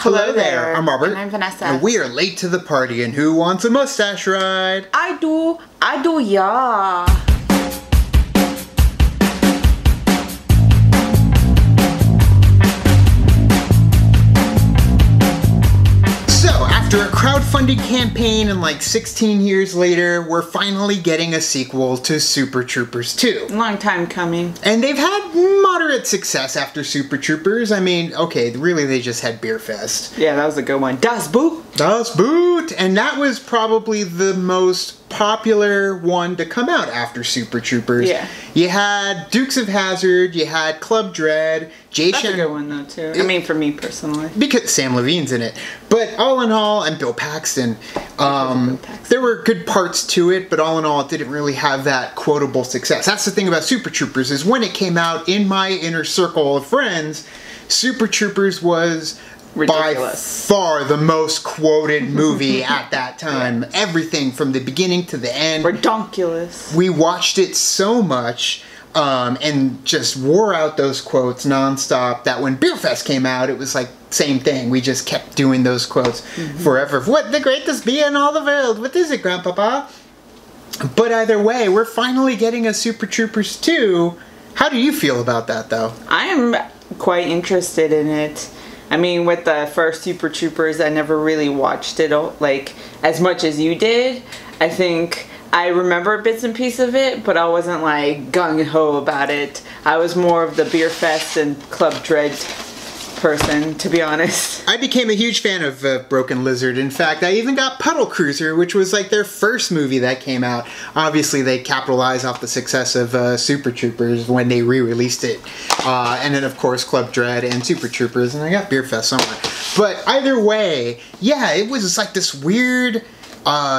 Hello there. I'm Robert. And I'm Vanessa. And we are late to the party. And who wants a mustache ride? I do, yeah. After a crowdfunding campaign and like 16 years later, we're finally getting a sequel to Super Troopers 2. Long time coming. And they've had moderate success after Super Troopers. I mean, okay, really they just had Beer Fest. Yeah, that was a good one. Das Boot! Das Boot! And that was probably the most popular one to come out after Super Troopers. Yeah. You had Dukes of Hazzard, you had Club Dread, That's a good one though too. I mean, for me personally. Because Sam Levine's in it. But all in all, and Bill Paxton, there were good parts to it, but all in all, it didn't really have that quotable success. That's the thing about Super Troopers, is when it came out in my inner circle of friends, Super Troopers was ridiculous. By far the most quoted movie at that time. Everything from the beginning to the end. Redonkulous. We watched it so much and just wore out those quotes nonstop that when Beer Fest came out, it was like same thing. We just kept doing those quotes forever. What the greatest beer in all the world? What is it, Grandpapa? But either way, we're finally getting a Super Troopers 2. How do you feel about that, though? I am quite interested in it. I mean, with the first Super Troopers, I never really watched it like as much as you did. I think I remember bits and pieces of it, but I wasn't like gung-ho about it. I was more of the Beer Fest and Club Dread person, to be honest. I became a huge fan of Broken Lizard. In fact, I even got Puddle Cruiser, which was like their first movie that came out. Obviously, they capitalized off the success of Super Troopers when they re-released it. And then, of course, Club Dread and Super Troopers, and I got Beer Fest somewhere. But either way, yeah, it was like this weird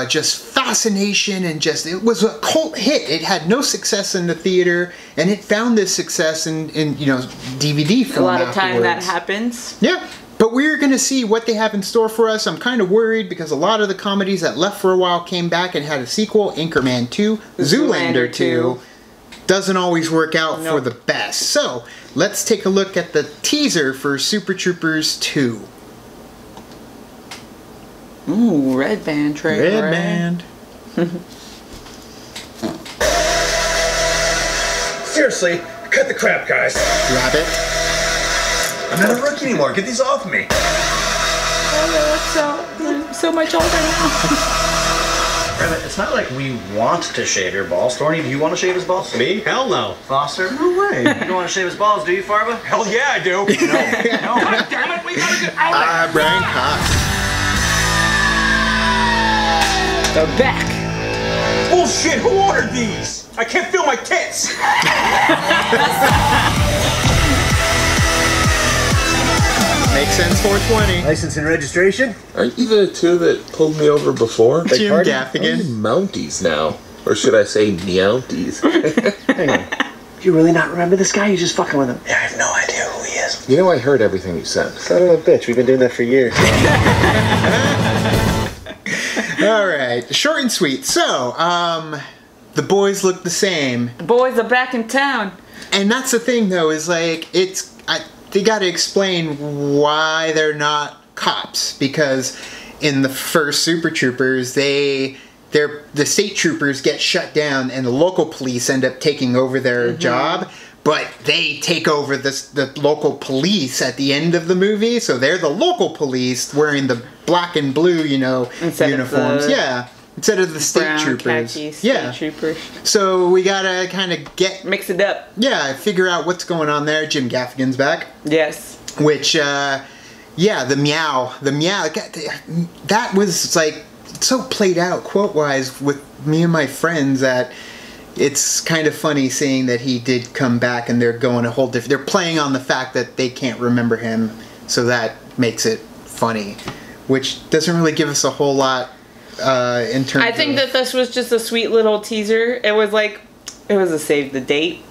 just fascination, and just it was a cult hit. It had no success in the theater, and it found this success in you know, DVD film. A lot of time that happens. Yeah, but we're gonna see what they have in store for us. I'm kind of worried because a lot of the comedies that left for a while came back and had a sequel. Anchorman 2, Zoolander 2 doesn't always work out for the best. So let's take a look at the teaser for Super Troopers 2. Ooh, red band trailer. Red band. Seriously, cut the crap, guys. Rabbit. I'm not a rookie anymore. Get these off me. Oh, so much older now. Rabbit, it's not like we want to shave your balls. Thorny, do you want to shave his balls? Me? Hell no. Foster? No way. You don't want to shave his balls, do you, Farva? Hell yeah, I do. No. God damn it, we gotta get out of there. Brian Cox. They're back. Bullshit, who ordered these? I can't feel my tits. Makes sense, 420. License and registration? Aren't you the two that pulled me over before? Jim Gaffigan. Mounties now. Or should I say meounties? Hang on. Do you really not remember this guy? You're just fucking with him. Yeah, I have no idea who he is. You know I heard everything you said. Son of a bitch, we've been doing that for years. Alright, short and sweet. So, the boys look the same. The boys are back in town. And that's the thing, though, is like, they gotta explain why they're not cops. Because in the first Super Troopers, the state troopers get shut down and the local police end up taking over their job. But they take over the local police at the end of the movie, so they're the local police wearing the black and blue, you know, uniforms. Yeah, instead of the state brown, troopers. Khaki state troopers. So we gotta kind of mix it up. Yeah, figure out what's going on there. Jim Gaffigan's back. Yes. Which, yeah, the meow, that was like so played out quote wise with me and my friends that. It's kind of funny seeing that he did come back and they're going a whole different... They're playing on the fact that they can't remember him, so that makes it funny. Which doesn't really give us a whole lot in terms of... I think that this was just a sweet little teaser. It was like... It was a save the date.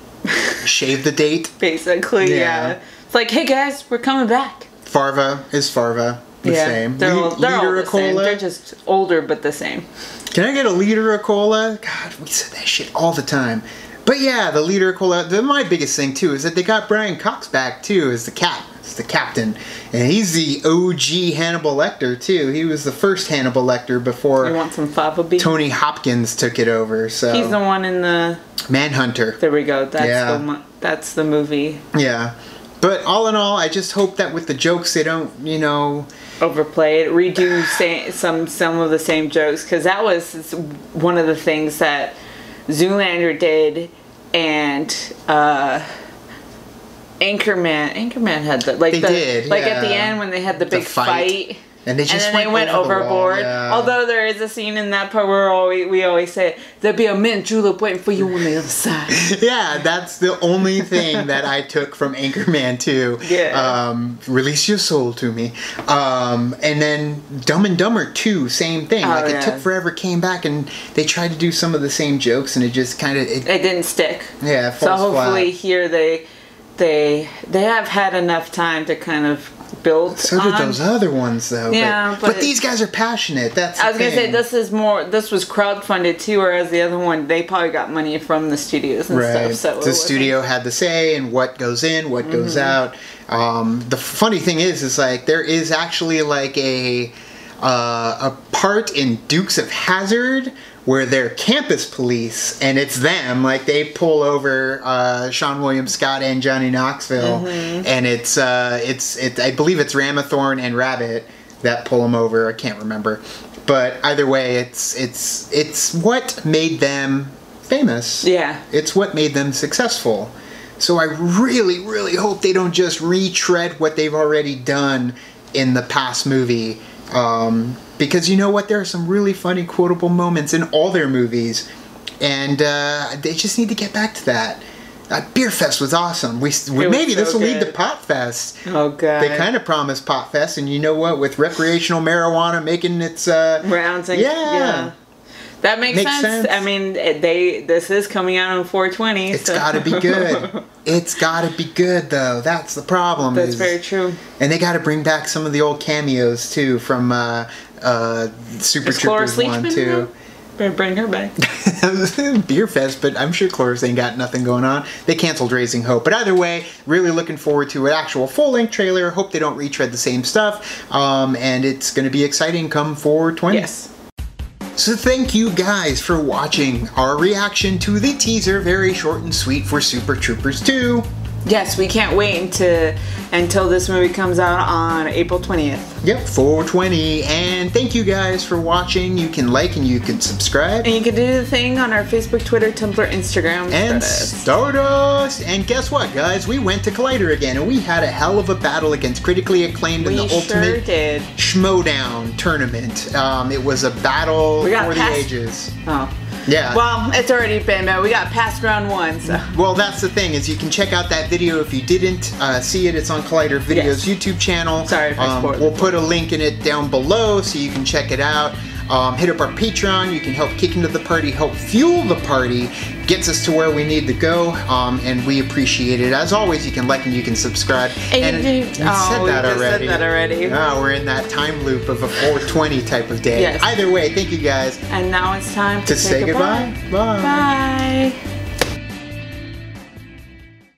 Shave the date? Basically, yeah. It's like, hey guys, we're coming back. Farva is Farva. The same. They're all the same. They're just older but the same. Can I get a Literacola? God, we said that shit all the time. But yeah, the Literacola. My biggest thing too is that they got Brian Cox back too as the cat. It's the captain. And he's the OG Hannibal Lecter, too. He was the first Hannibal Lecter before You want some fava beans? Tony Hopkins took it over. So He's the one in the... Manhunter. There we go. That's Yeah. that's the movie. Yeah. But all in all, I just hope that with the jokes, they don't, Overplay it, redo some of the same jokes, because that was one of the things that Zoolander did, and Anchorman had the They did, at the yeah. end when they had the big fight. And they just they went over the wall, overboard. yeah. Although there is a scene in that part where we always say, there'll be a mint julep waiting for you on the other side. Yeah, that's the only thing that I took from Anchorman 2. Yeah. Release your soul to me. And then Dumb and Dumber 2, same thing. It took forever, came back, and they tried to do some of the same jokes, and it just kind of... It didn't stick. Yeah, it So falls hopefully flat. here they have had enough time to kind of build So did on. those other ones, though. Yeah, but but these guys are passionate. That's I was the gonna say thing. this was crowdfunded too, whereas the other one they probably got money from the studios and Right. stuff. So The studio had the say in what goes in, what goes out. The funny thing is like there is actually like a part in Dukes of Hazzard where they're campus police, and it's them. Like they pull over Sean William Scott and Johnny Knoxville, and it's I believe it's Ramathorn and Rabbit that pull them over. I can't remember, but either way, it's what made them famous. Yeah. It's what made them successful. So I really, really hope they don't just retread what they've already done in the past movie. Because you know what? There are some really funny, quotable moments in all their movies. And they just need to get back to that. Beer Fest was awesome. Maybe this will lead to Pot Fest. Oh, God. They kind of promised Pot Fest. And you know what? With recreational marijuana making its... rounds and yeah. That makes sense. I mean, this is coming out on 420. It's got to be good. It's got to be good, though. That's the problem. That's very true. And they got to bring back some of the old cameos too from Super Is Cloris Troopers 1 Leachman too. now? Better bring her back. Beer Fest, but I'm sure Cloris ain't got nothing going on. They canceled Raising Hope, but either way, really looking forward to an actual full-length trailer. Hope they don't retread the same stuff, and it's going to be exciting come 420. Yes. So thank you guys for watching our reaction to the teaser, very short and sweet, for Super Troopers 2. Yes, we can't wait until this movie comes out on April 20th. Yep, 420. And thank you guys for watching. You can like and you can subscribe. And you can do the thing on our Facebook, Twitter, Tumblr, Instagram. And Stardust. Stardust! And guess what, guys? We went to Collider again, and we had a hell of a battle against critically acclaimed in the sure Ultimate did. Schmodown tournament. It was a battle for the ages. Oh. Yeah. Well, it's already been, we got past round 1, so. Well, that's the thing, is you can check out that video if you didn't see it. It's on Collider Video's YouTube channel. Sorry if I spoiled it. We'll put a link in it down below so you can check it out. Hit up our Patreon. You can help kick into the party, help fuel the party, gets us to where we need to go, and we appreciate it. As always, you can like and you can subscribe. And we said that already. Oh, we're in that time loop of a 420 type of day. Yes. Either way, thank you guys. And now it's time to say goodbye. Bye. Bye.